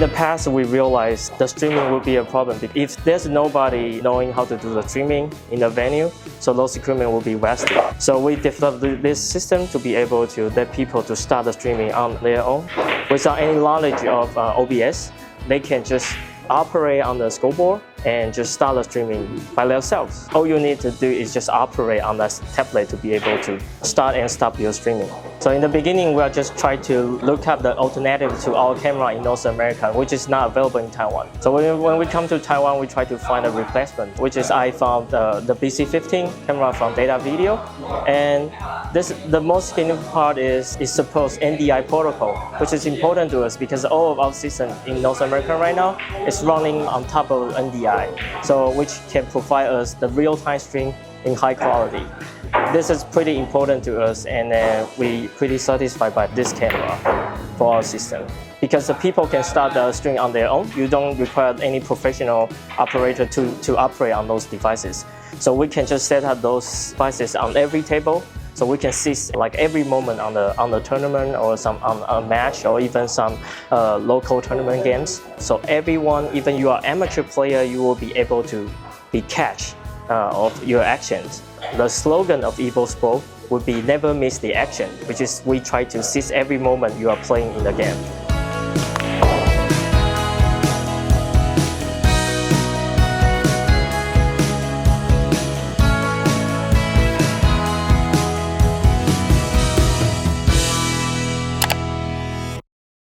In the past, we realized the streaming would be a problem. If there's nobody knowing how to do the streaming in the venue, so those equipment will be wasted. So we developed this system to be able to let people to start the streaming on their own. Without any knowledge of OBS, they can just operate on the scoreboard and just start the streaming by themselves. All you need to do is just operate on that tablet to be able to start and stop your streaming. So in the beginning, we are just trying to look up the alternative to our camera in North America, which is not available in Taiwan. So when we come to Taiwan, we try to find a replacement, which is I found the BC-15 camera from Datavideo. And the most significant part is supposed NDI protocol, which is important to us because all of our systems in North America right now is running on top of NDI. So which can provide us the real-time stream in high quality. This is pretty important to us, and we're pretty satisfied by this camera for our system. Because the people can start the stream on their own, you don't require any professional operator to operate on those devices. So we can just set up those devices on every table, so we can see like every moment on the tournament or on a match or even some local tournament games. So everyone, even you are amateur player, you will be able to be catch of your actions. The slogan of EvoSports would be never miss the action, which is we try to seize every moment you are playing in the game.